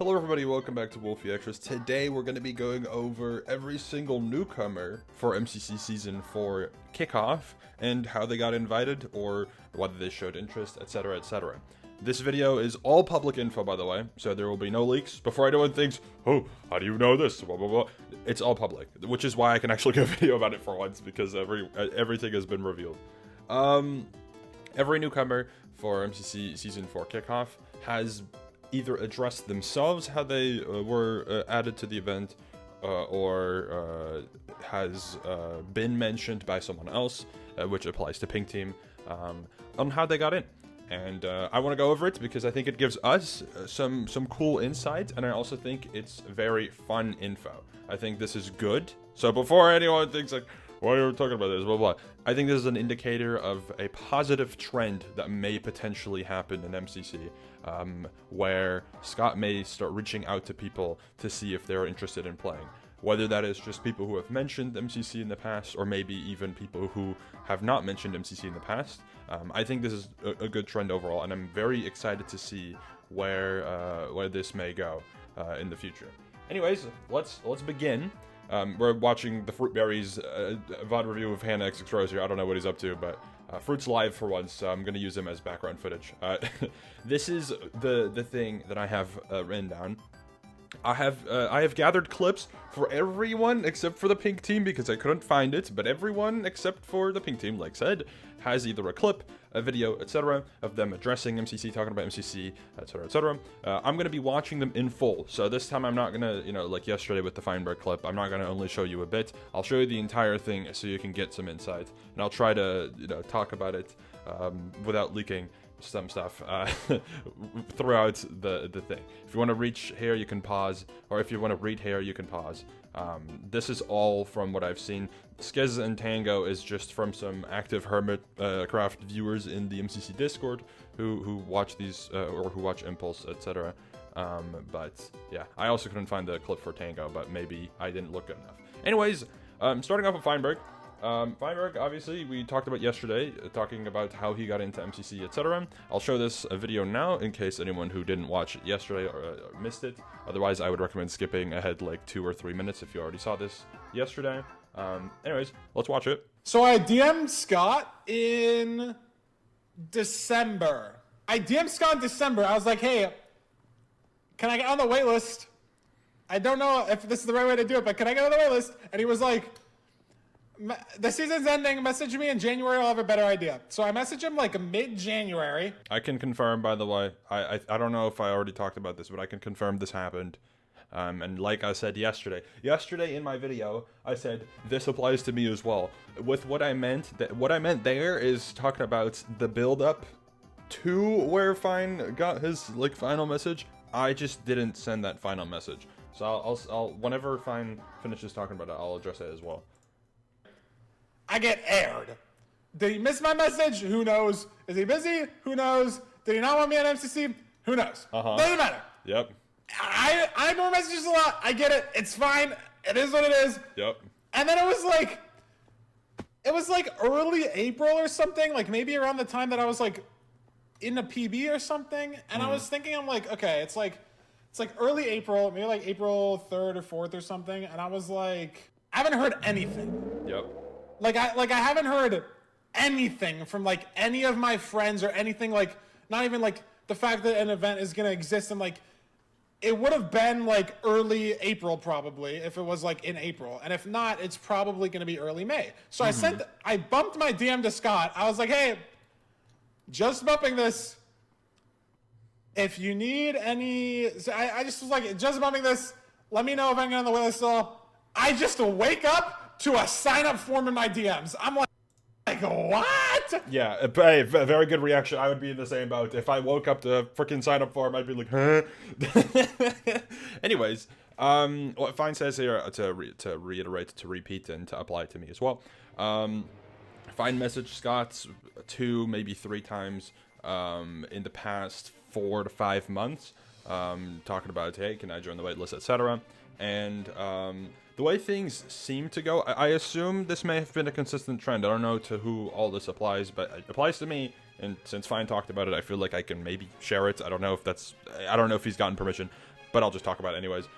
Hello everybody, welcome back to Wolfeei Extras. Today we're going to be going over every single newcomer for MCC Season 4 kickoff and how they got invited or whether they showed interest, etc, etc. This video is all public info, by the way, so there will be no leaks. Before anyone thinks, oh, how do you know this, blah, blah, blah. It's all public, which is why I can actually get a video about it for once, because everything has been revealed. Every newcomer for MCC Season 4 kickoff has either addressed themselves how they were added to the event, or has been mentioned by someone else, which applies to Pink Team, on how they got in. And I want to go over it because I think it gives us some cool insight, and I also think it's very fun info. I think this is good. So before anyone thinks like, why are you talking about this, blah, blah, I think this is an indicator of a positive trend that may potentially happen in MCC, where Scott may start reaching out to people to see if they're interested in playing. Whether that is just people who have mentioned MCC in the past, or maybe even people who have not mentioned MCC in the past. I think this is a good trend overall, and I'm very excited to see where this may go in the future. Anyways, let's begin. We're watching the Fruitberries VOD review of Hannah XX Rose here. I don't know what he's up to, but Fruit's live for once, so I'm going to use him as background footage. This is the thing that I have written down. I have gathered clips for everyone except for the Pink Team because I couldn't find it, but everyone except for the Pink Team, like said, has either a clip, a video, etc. of them addressing MCC, talking about MCC, etc, etc. I'm going to be watching them in full, so this time I'm not going to, like yesterday with the Fineberg clip, I'm not going to only show you a bit. I'll show you the entire thing so you can get some insight, and I'll try to, talk about it without leaking some stuff throughout the thing. If you want to reach here, you can pause, or if you want to read here, you can pause. This is all from what I've seen. Skiz and Tango is just from some active Hermit Craft viewers in the MCC Discord who watch these or who watch Impulse, etc. But yeah, I also couldn't find the clip for Tango, but maybe I didn't look good enough. Anyways, starting off with Fineberg. Fineberg, obviously, we talked about yesterday, talking about how he got into MCC, etc. I'll show this video now in case anyone who didn't watch it yesterday or missed it. Otherwise, I would recommend skipping ahead like 2 or 3 minutes if you already saw this yesterday. Anyways, let's watch it. So I DM'd Scott in December. I was like, hey, can I get on the waitlist? I don't know if this is the right way to do it, but can I get on the waitlist? And he was like, the season's ending, message me in January, I'll have a better idea. So I messaged him like mid-January. I can confirm, by the way, I don't know if I already talked about this, but I can confirm this happened. And like I said yesterday in my video, I said this applies to me as well. With what I meant there is talking about the build-up to where Fine got his like final message. I just didn't send that final message. So I'll whenever Fine finishes talking about it, I'll address it as well. I get aired. Did he miss my message? Who knows? Is he busy? Who knows? Did he not want me on MCC? Who knows? Doesn't matter. Yep. I know messages a lot. I get it. It's fine. It is what it is. Yep. And then it was like early April or something, like maybe around the time that I was like in a PB or something. And I was thinking, I'm like, okay, it's like early April, maybe like April 3rd or 4th or something. And I was like, I haven't heard anything. Yep. Like I haven't heard anything from like any of my friends or anything, like not even like the fact that an event is gonna exist, and like it would have been like early April probably if it was like in April, and if not, it's probably gonna be early May. So I bumped my DM to Scott. I was like, hey, just bumping this. If you need any, I just was like, just bumping this. Let me know if I'm getting on the waitlist still. I just wake up to a sign-up form in my DMs. I'm like, what? Yeah, a very good reaction. I would be in the same boat. If I woke up to a freaking sign-up form, I'd be like, huh? Anyways, what Fine says here, to reiterate, to repeat, and to apply to me as well. Fine messaged Scott 2, maybe 3 times in the past 4 to 5 months, talking about, hey, can I join the waitlist, etc. And the way things seem to go, I assume this may have been a consistent trend. I don't know to who all this applies, but it applies to me. And since Fine talked about it, I feel like I can maybe share it. I don't know if he's gotten permission. but I'll just talk about it anyways.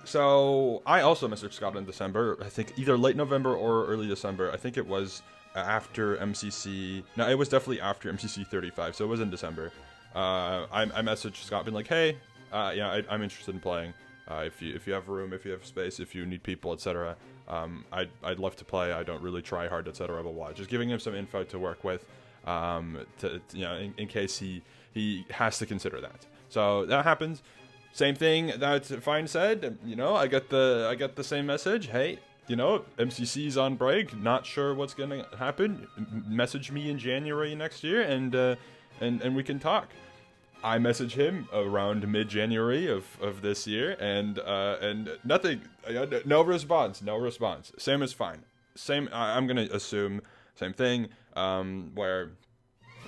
So I also messaged Scott in December. I think either late November or early December. I think it was after MCC. No, it was definitely after MCC 35. So it was in December. I messaged Scott, being like, "Hey, yeah, I'm interested in playing. If you have room, if you have space, if you need people, etc. I'd love to play. I don't really try hard, etc. Blah blah. Just giving him some info to work with, in case he has to consider that. So that happens. Same thing that Fine said. I get the same message. Hey, MCC's on break. Not sure what's gonna happen. Message me in January next year, and we can talk. I message him around mid-January of this year, and nothing. No response. Same as Fine. Same. I'm gonna assume same thing. Where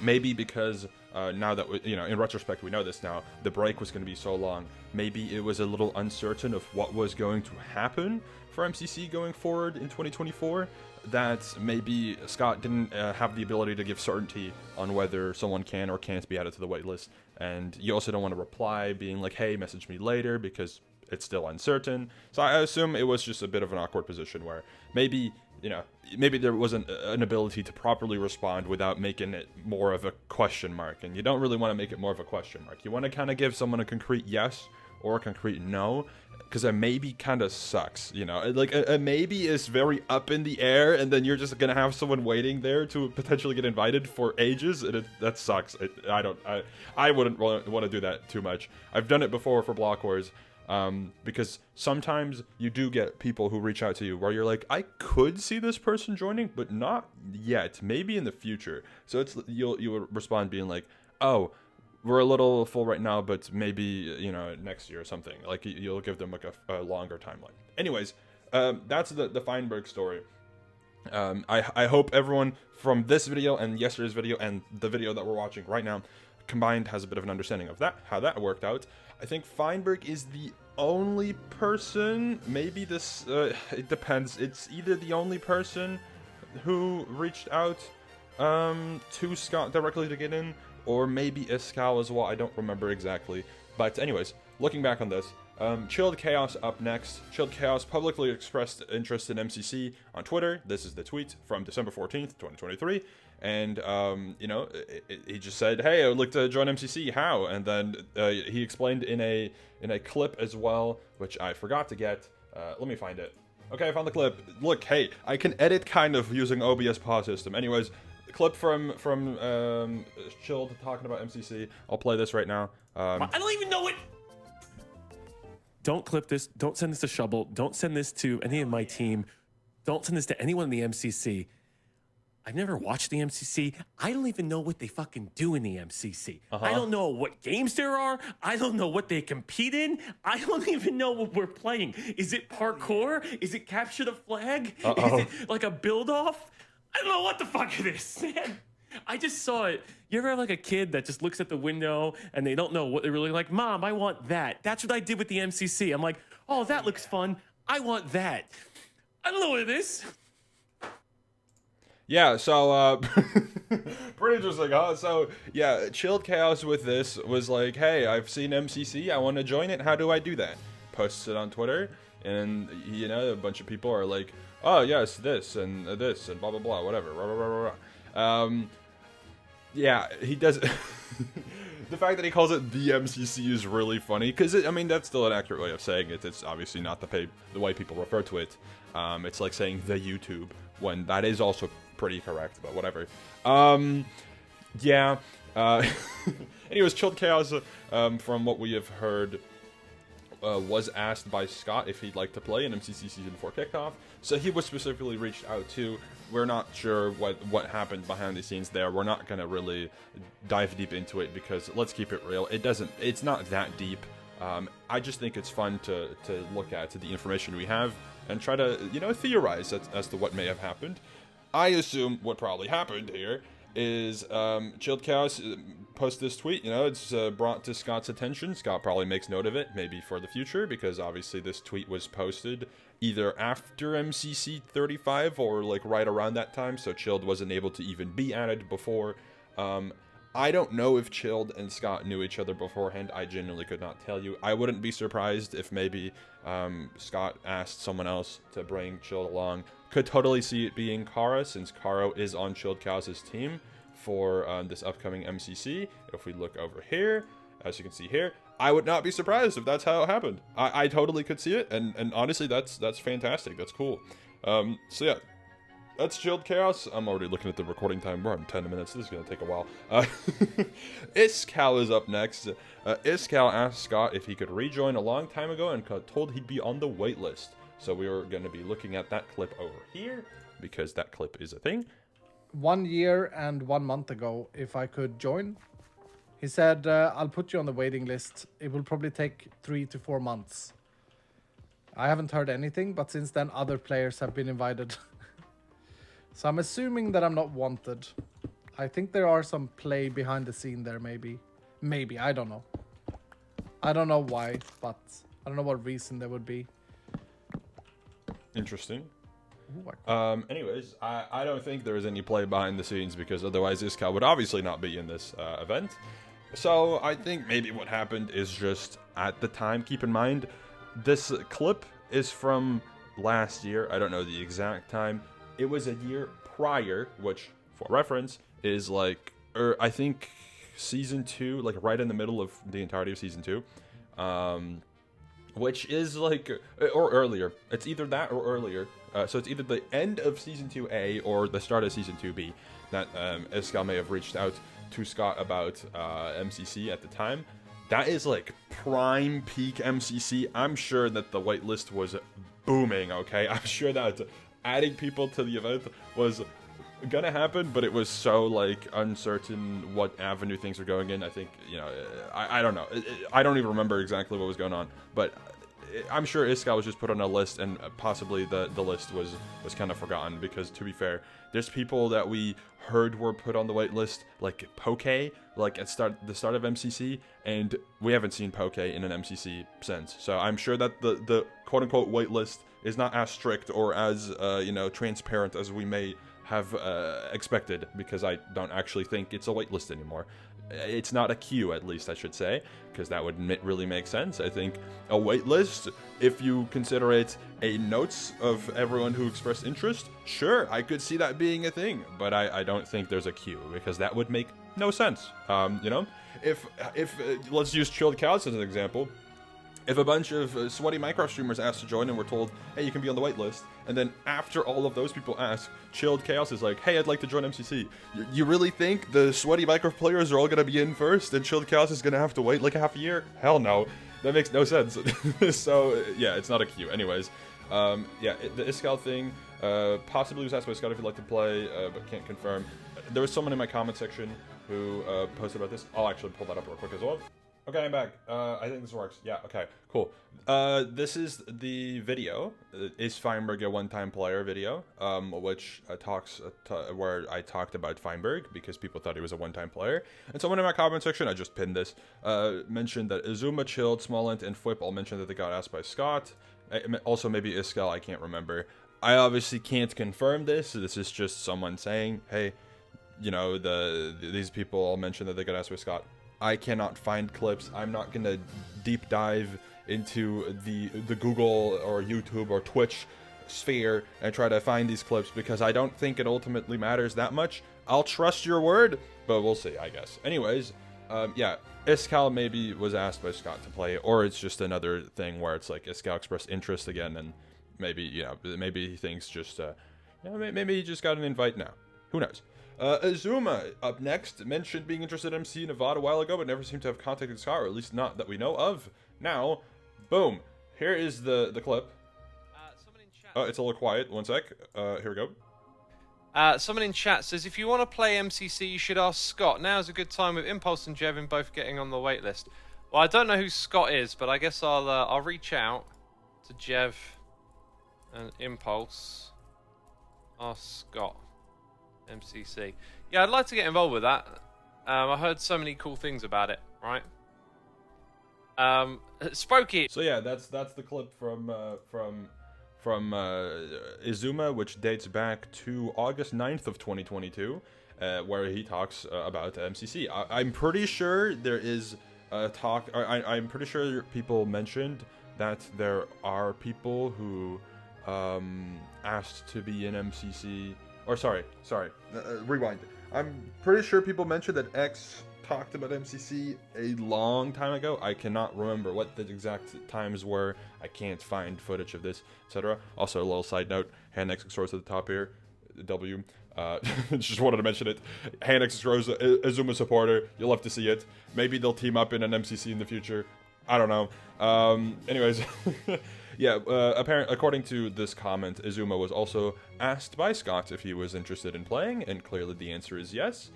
maybe because now that in retrospect we know this now, the break was going to be so long. Maybe it was a little uncertain of what was going to happen for MCC going forward in 2024. That maybe Scott didn't have the ability to give certainty on whether someone can or can't be added to the waitlist. And you also don't want to reply being like, hey, message me later, because it's still uncertain. So I assume it was just a bit of an awkward position where maybe there wasn't an ability to properly respond without making it more of a question mark. And you don't really want to make it more of a question mark. You want to kind of give someone a concrete yes or a concrete no, because a maybe kind of sucks, like a maybe is very up in the air, and then you're just gonna have someone waiting there to potentially get invited for ages, and that sucks. I wouldn't want to do that too much. I've done it before for Block Wars, because sometimes you do get people who reach out to you where you're like, I could see this person joining, but not yet, maybe in the future. So you'll respond being like, oh, we're a little full right now, but maybe, next year or something. Like, you'll give them like a longer timeline. Anyways, that's the Fineberg story. I hope everyone from this video and yesterday's video and the video that we're watching right now combined has a bit of an understanding of that, how that worked out. I think Fineberg is the only person, maybe this, it depends. It's either the only person who reached out to Scott directly to get in, or maybe Iskall as well. I don't remember exactly. But anyways, looking back on this, Chilled Chaos up next. Chilled Chaos publicly expressed interest in MCC on Twitter. This is the tweet from December 14th, 2023. And, he just said, hey, I would like to join MCC. How? And then he explained in a clip as well, which I forgot to get. Let me find it. Okay, I found the clip. Look, hey, I can edit kind of using OBS pause system. Anyways, clip from Chilled talking about MCC. I'll play this right now. I don't even know it. Don't clip this. Don't send this to Shovel. Don't send this to any of my team. Don't send this to anyone in the MCC. I've never watched the MCC. I don't even know what they fucking do in the MCC. I don't know what games there are. I don't know what they compete in. I don't even know what we're playing. Is it parkour? Is it capture the flag? Is it like a build-off? I don't know what the fuck it is, man. I just saw it. You ever have like a kid that just looks at the window and they don't know what they're really like? Mom, I want that. That's what I did with the MCC. I'm like, oh, that looks fun. I want that. I don't know what it is. Yeah, so, pretty interesting, huh? So, yeah, Chilled Chaos with this was like, hey, I've seen MCC, I want to join it, how do I do that? Posts it on Twitter, and, a bunch of people are like, oh, yes, this, and blah, blah, blah, whatever, blah, blah, blah, blah. Yeah, he does... The fact that he calls it the MCC is really funny, because, that's still an accurate way of saying it. It's obviously not the way people refer to it. It's like saying the YouTube, when that is also pretty correct, but whatever. Yeah. Anyways, Chilled Chaos, from what we have heard, was asked by Scott if he'd like to play in MCC Season 4 kickoff. So he was specifically reached out to. We're not sure what happened behind the scenes there. We're not going to really dive deep into it because, let's keep it real, it's not that deep. I just think it's fun to look at the information we have and try to, theorize as to what may have happened. I assume what probably happened here is Chilled Chaos post this tweet, it's brought to Scott's attention. Scott probably makes note of it, maybe for the future, because obviously this tweet was posted either after MCC 35 or like right around that time, so Chilled wasn't able to even be added before. I don't know if Chilled and Scott knew each other beforehand. I genuinely could not tell you. I wouldn't be surprised if maybe Scott asked someone else to bring Chilled along. Could totally see it being Kara, since Kara is on Chilled Chaos' team for this upcoming MCC. If we look over here, as you can see here, I would not be surprised if that's how it happened. I totally could see it, and honestly, that's fantastic. That's cool. So yeah, that's Chilled Chaos. I'm already looking at the recording time. We're on 10 minutes. This is going to take a while. Iskall is up next. Iskall asked Scott if he could rejoin a long time ago and told he'd be on the waitlist. So we were going to be looking at that clip over here because that clip is a thing. 1 year and 1 month ago, if I could join, he said, I'll put you on the waiting list. It will probably take 3 to 4 months. I haven't heard anything, but since then other players have been invited. So I'm assuming that I'm not wanted. I think there are some play behind the scene there, maybe. Maybe, I don't know. I don't know why, but I don't know what reason there would be. Interesting. Ooh, Anyways, I don't think there is any play behind the scenes, because otherwise Iskall would obviously not be in this event. So I think maybe what happened is just at the time, keep in mind, this clip is from last year. I don't know the exact time. It was a year prior, which, for reference, is like, I think season 2, like right in the middle of the entirety of season 2. Which is like, or earlier. It's either that or earlier. So it's either the end of season 2A or the start of season 2B that Iskall may have reached out to Scott about MCC at the time. That is like prime peak MCC. I'm sure that the waitlist was booming, okay? I'm sure that adding people to the event was gonna happen, but it was so like uncertain what avenue things were going in. I think, you know, I don't know. I don't even remember exactly what was going on, but I'm sure Iskall was just put on a list, and possibly the list was kind of forgotten, because to be fair, there's people that we heard were put on the wait list, like Poke, like at the start of MCC, and we haven't seen Poke in an MCC since. So I'm sure that the quote-unquote wait list is not as strict or as you know, transparent as we may have expected, because I don't actually think it's a waitlist anymore. It's not a queue, at least I should say, because that would really make sense. I think a waitlist, if you consider it a notes of everyone who expressed interest, sure, I could see that being a thing, but I don't think there's a queue, because that would make no sense. You know, if let's use Chilled Chaos as an example. If a bunch of sweaty Minecraft streamers asked to join and were told, hey, you can be on the waitlist, and then after all of those people ask, Chilled Chaos is like, hey, I'd like to join MCC. You really think the sweaty Minecraft players are all going to be in first, and Chilled Chaos is going to have to wait like a half a year? Hell no. That makes no sense. So, yeah, it's not a queue. Anyways, yeah, the Iskall thing, possibly was asked by Scott if he'd like to play, but can't confirm. There was someone in my comment section who posted about this. I'll actually pull that up real quick as well. Okay, I'm back. I think this works. Yeah, okay, cool. This is the video. Is Fineberg a one-time player video, which where I talked about Fineberg because people thought he was a one-time player. And someone in my comment section, I just pinned this, mentioned that Izuma, Chilled, Smallint, and Fwip all mentioned that they got asked by Scott. Also, maybe Iskall, I can't remember. I obviously can't confirm this. This is just someone saying, hey, you know, these people all mentioned that they got asked by Scott. I cannot find clips. I'm not gonna deep dive into the Google or YouTube or Twitch sphere and try to find these clips, because I don't think it ultimately matters that much. I'll trust your word, but we'll see, I guess. Anyways, yeah, Iskall maybe was asked by Scott to play, or it's just another thing where it's like Iskall expressed interest again, and maybe, you know, maybe he thinks just, you know, maybe he just got an invite now. Who knows? Izuma, up next, mentioned being interested in MC Nevada a while ago, but never seemed to have contacted Scott, or at least not that we know of. Now, boom, here is the clip. Someone in chat. Oh, it's a little quiet. One sec. Here we go. Someone in chat says, if you want to play MCC, you should ask Scott. Now's a good time with Impulse and Jevin both getting on the waitlist. Well, I don't know who Scott is, but I guess I'll reach out to Jev and Impulse. Ask Scott. MCC. Yeah, I'd like to get involved with that. I heard so many cool things about it, right? Spooky. So yeah, that's the clip from Izuma, which dates back to August 9th of 2022. where he talks about MCC. I'm pretty sure there is a talk. I'm pretty sure people mentioned that there are people who asked to be in MCC. Or sorry, rewind. I'm pretty sure people mentioned that X talked about MCC a long time ago. I cannot remember what the exact times were. I can't find footage of this, etc. Also, a little side note: Hand X Extros at the top here. W. Just wanted to mention it. Hand X Extros, Azuma supporter. You'll love to see it. Maybe they'll team up in an MCC in the future. I don't know. Anyways. Yeah, apparently, according to this comment, Azuma was also asked by Scott if he was interested in playing, and clearly the answer is yes.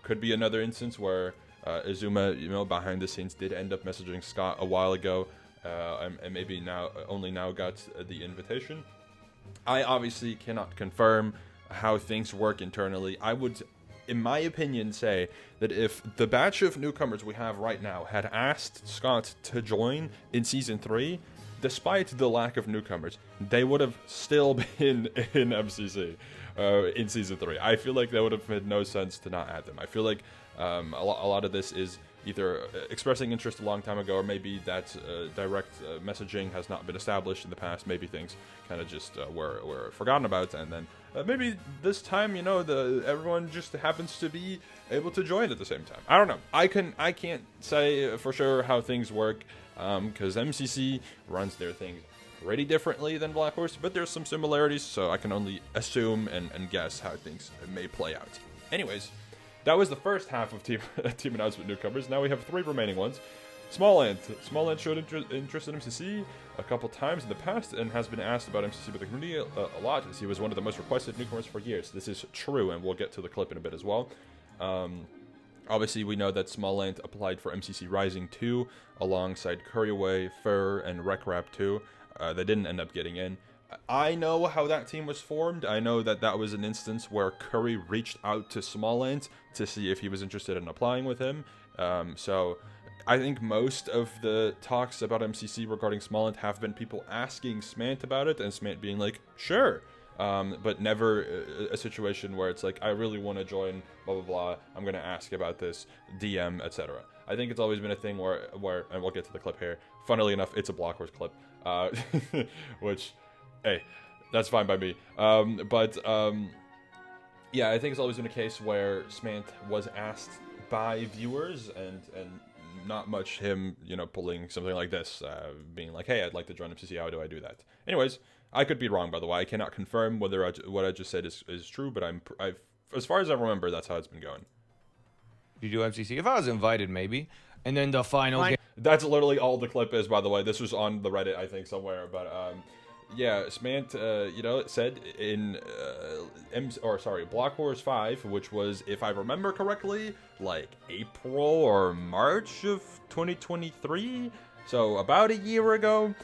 Could be another instance where Azuma, behind the scenes did end up messaging Scott a while ago, and maybe only now got the invitation. I obviously cannot confirm how things work internally. I would, in my opinion, say that if the batch of newcomers we have right now had asked Scott to join in Season 3, despite the lack of newcomers, they would have still been in MCC in Season 3. I feel like that would have made no sense to not add them. I feel like a lot of this is either expressing interest a long time ago, or maybe that direct messaging has not been established in the past. Maybe things kind of just were forgotten about, and then maybe this time, everyone just happens to be able to join at the same time. I don't know. I can't say for sure how things work, because MCC runs their things pretty differently than Black Horse, but there's some similarities, so I can only assume and guess how things may play out. Anyways, that was the first half of team announcement newcomers. Now we have 3 remaining ones. Smallland showed interest in MCC a couple times in the past and has been asked about MCC by the community a lot, as he was one of the most requested newcomers for years. This is true, and we'll get to the clip in a bit as well. Obviously, we know that Smallland applied for MCC Rising 2 alongside Curryway, Fur, and Rekrap 2. They didn't end up getting in. I know how that team was formed. I know that was an instance where Curry reached out to Smallland to see if he was interested in applying with him. So I think most of the talks about MCC regarding Smallland have been people asking Smant about it, and Smant being like, sure. But never a situation where it's like, I really want to join, blah, blah, blah, I'm going to ask about this, DM, etc. I think it's always been a thing where, and we'll get to the clip here, funnily enough, it's a Block Wars clip, which, hey, that's fine by me. Yeah, I think it's always been a case where Smant was asked by viewers, and not much him, pulling something like this, being like, hey, I'd like to join MCC, how do I do that? Anyways, I could be wrong, by the way. I cannot confirm whether what I just said is true, but I've as far as I remember, that's how it's been going. You do MCC? If I was invited, maybe. And then the final game. That's literally all the clip is, by the way. This was on the Reddit, I think, somewhere. But yeah, Smant, said in Block Wars 5, which was, if I remember correctly, like April or March of 2023. So about a year ago.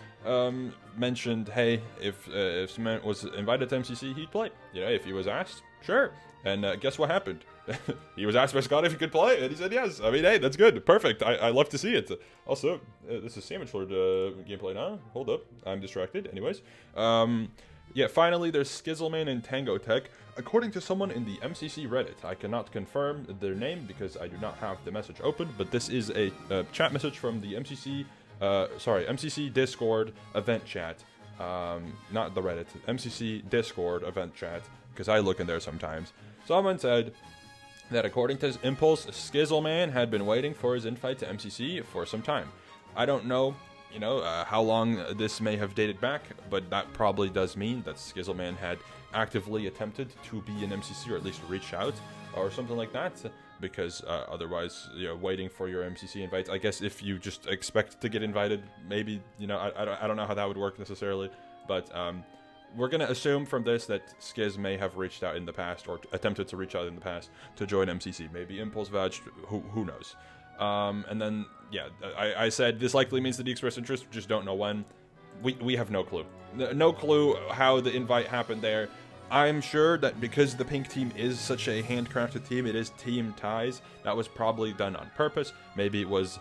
Mentioned, hey, if Smant was invited to MCC, he'd play. If he was asked, sure. And guess what happened? He was asked by Scott if he could play, and he said yes. I mean, hey, that's good. Perfect. I love to see it. Also, this is Sandwich Lord gameplay now. Hold up. I'm distracted. Anyways. Yeah, finally, there's Skizzleman and Tango Tech. According to someone in the MCC Reddit, I cannot confirm their name because I do not have the message open, but this is a chat message from the MCC Discord event chat. Not the Reddit. MCC Discord event chat, because I look in there sometimes. Someone said that according to his Impulse, Skizzleman had been waiting for his invite to MCC for some time. I don't know, how long this may have dated back, but that probably does mean that Skizzleman had actively attempted to be in MCC, or at least reach out, or something like that, because otherwise, waiting for your MCC invites, I guess if you just expect to get invited, maybe, I don't know how that would work necessarily, but we're going to assume from this that Skiz may have reached out in the past, or attempted to reach out in the past to join MCC. Maybe Impulse vouched, who knows. And then, yeah, I said this likely means that he expressed interest, just don't know when. We have no clue. No clue how the invite happened there. I'm sure that because the pink team is such a handcrafted team, it is team ties, that was probably done on purpose. Maybe it was,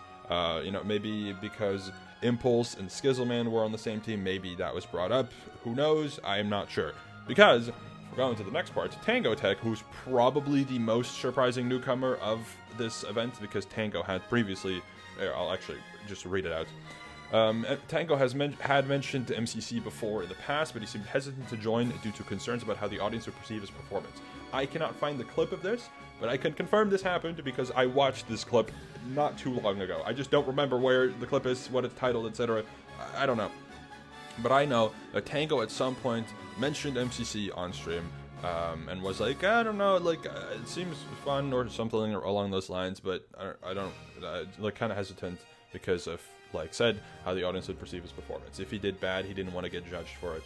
maybe because Impulse and Skizzleman were on the same team, maybe that was brought up. Who knows? I am not sure. Because we're going to the next part. Tango Tech, who's probably the most surprising newcomer of this event because Tango had previously. I'll actually just read it out. Tango had mentioned MCC before in the past, but he seemed hesitant to join due to concerns about how the audience would perceive his performance. I cannot find the clip of this, but I can confirm this happened because I watched this clip not too long ago. I just don't remember where the clip is, what it's titled, etc. I don't know. But I know that Tango at some point mentioned MCC on stream and was like, I don't know, like, it seems fun or something along those lines, but I don't, like, kind of hesitant because of, like said, how the audience would perceive his performance. If he did bad, he didn't want to get judged for it.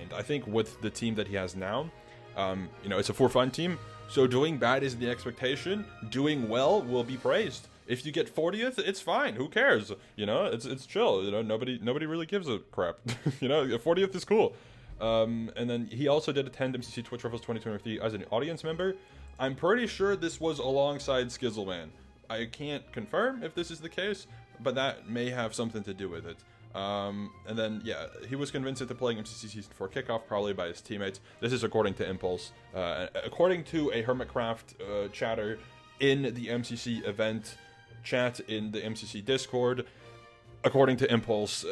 And I think with the team that he has now, you know, it's a for fun team, so doing bad is the expectation. Doing well will be praised. If you get 40th, it's fine. Who cares? You know, it's chill. You know, nobody really gives a crap. You know, 40th is cool. And then he also did attend MCC Twitch Rivals 2023 as an audience member. I'm pretty sure this was alongside Skizzleman. I can't confirm if this is the case, but that may have something to do with it. And then, yeah, he was convinced into playing MCC Season 4 kickoff, probably by his teammates. This is according to Impulse. According to a Hermitcraft chatter in the MCC event chat in the MCC Discord, according to Impulse,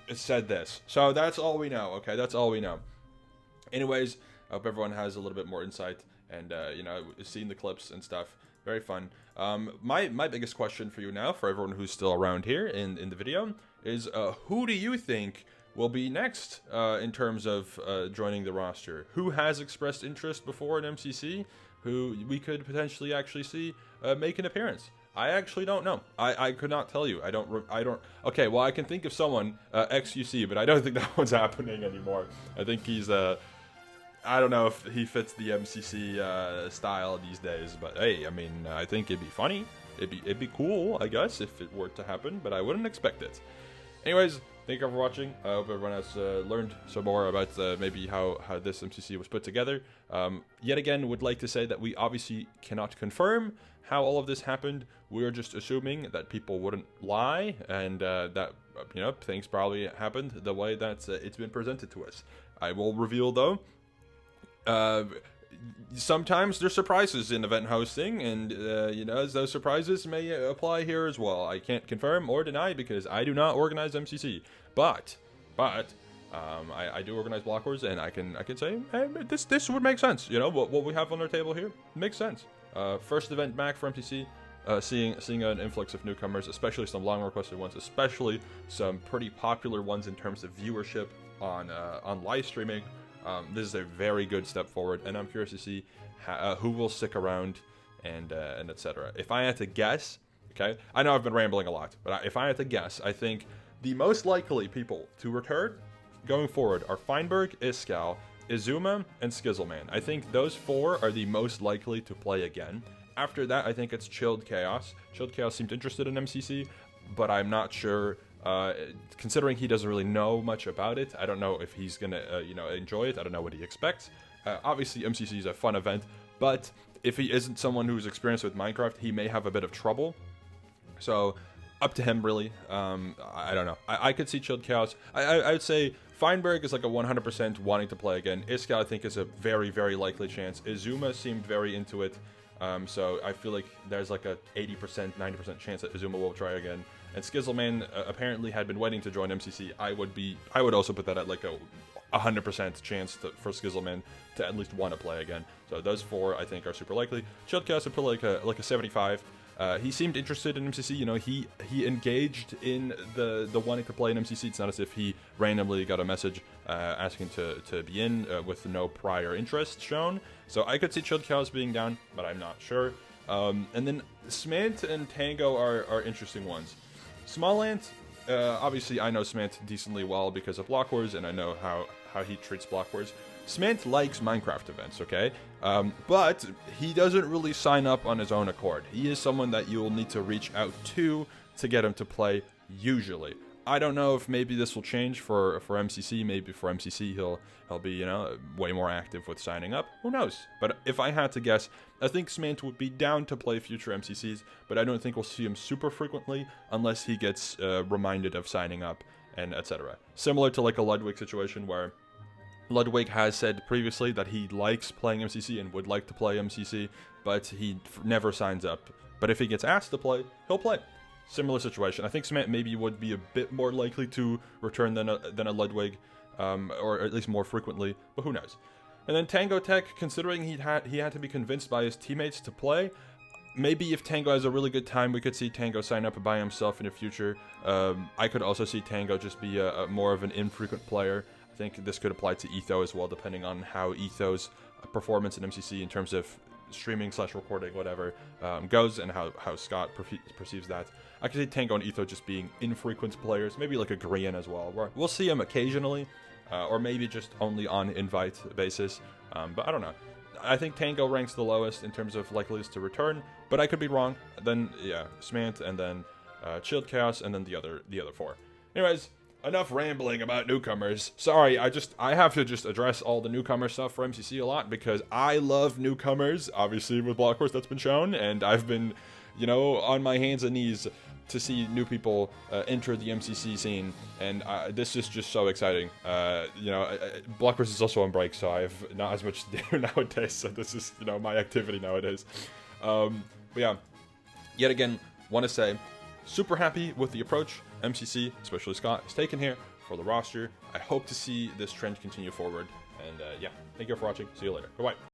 it said this. So that's all we know, okay? That's all we know. Anyways, I hope everyone has a little bit more insight and, you know, seeing the clips and stuff. Very fun. My biggest question for you now, for everyone who's still around here in the video, is who do you think will be next in terms of joining the roster? Who has expressed interest before in MCC? Who we could potentially actually see make an appearance? I actually don't know. I could not tell you. I don't. Okay, well, I can think of someone, XUC, but I don't think that one's happening anymore. I think he's I don't know if he fits the MCC style these days, but hey, I mean, I think it'd be funny. It'd be cool, I guess, if it were to happen, but I wouldn't expect it. Anyways, thank you for watching. I hope everyone has learned some more about maybe how this MCC was put together. Yet again, would like to say that we obviously cannot confirm how all of this happened. We're just assuming that people wouldn't lie and that, you know, things probably happened the way that it's been presented to us. I will reveal, though, sometimes there's surprises in event hosting, and you know, those surprises may apply here as well. I can't confirm or deny because I do not organize MCC, but I do organize block wars, and I can say, hey, this would make sense. You know, what we have on our table here makes sense. First event back for MCC, seeing an influx of newcomers, especially some long requested ones, especially some pretty popular ones in terms of viewership on live streaming. This is a very good step forward, and I'm curious to see who will stick around and etc. If I had to guess, okay, I know I've been rambling a lot, but if I had to guess, I think the most likely people to return going forward are Fineberg, Iskall, Izuma, and Skizzleman. I think those four are the most likely to play again. After that, I think it's Chilled Chaos. Chilled Chaos seemed interested in MCC, but I'm not sure. Considering he doesn't really know much about it, I don't know if he's gonna, you know, enjoy it. I don't know what he expects. Obviously, MCC is a fun event, but if he isn't someone who's experienced with Minecraft, he may have a bit of trouble. So, up to him, really. I don't know. I could see Chilled Chaos. I would say Fineberg is like a 100% wanting to play again. Iskall, I think, is a very, very likely chance. Izuma seemed very into it. So I feel like there's like a 80%, 90% chance that Izuma will try again. And Skizzleman apparently had been waiting to join MCC. I would also put that at like a 100% chance for Skizzleman to at least want to play again. So those four I think are super likely. Chilled Chaos would put like a 75. He seemed interested in MCC. You know, he engaged in the wanting to play in MCC. It's not as if he randomly got a message asking to be in with no prior interest shown. So I could see Chilled Chaos being down, but I'm not sure. And then Smant and Tango are interesting ones. Smallant, obviously I know Smant decently well because of Block Wars, and I know how he treats Block Wars. Smant likes Minecraft events, okay? But he doesn't really sign up on his own accord. He is someone that you will need to reach out to get him to play, usually. I don't know if maybe this will change for MCC. Maybe for MCC he'll be, you know, way more active with signing up. Who knows? But if I had to guess, I think Smant would be down to play future MCCs, but I don't think we'll see him super frequently unless he gets reminded of signing up and etc. Similar to like a Ludwig situation where Ludwig has said previously that he likes playing MCC and would like to play MCC, but he never signs up. But if he gets asked to play, he'll play. Similar situation. I think Smant maybe would be a bit more likely to return than a Ludwig, or at least more frequently, but who knows. And then Tango Tech, considering he had to be convinced by his teammates to play, maybe if Tango has a really good time, we could see Tango sign up by himself in the future. I could also see Tango just be a more of an infrequent player. I think this could apply to Etho as well, depending on how Etho's performance in MCC in terms of streaming / recording, whatever, goes, and how Scott perceives that. I could see Tango and Etho just being infrequent players, maybe like a Grian as well, where we'll see him occasionally, or maybe just only on invite basis, but I don't know. I think Tango ranks the lowest in terms of likeliest to return, but I could be wrong. Then, yeah, Smant, and then Chilled Chaos, and then the other 4. Anyways, enough rambling about newcomers. Sorry, I have to just address all the newcomer stuff for MCC a lot, because I love newcomers, obviously with Block Horse that's been shown, and I've been, you know, on my hands and knees to see new people enter the MCC scene, and this is just so exciting. You know, Block Horse is also on break, so I have not as much to do nowadays, so this is, you know, my activity nowadays. But yeah, yet again, want to say, super happy with the approach MCC, especially Scott, has taken here for the roster. I hope to see this trend continue forward, and yeah, thank you for watching. See you later. Bye-bye.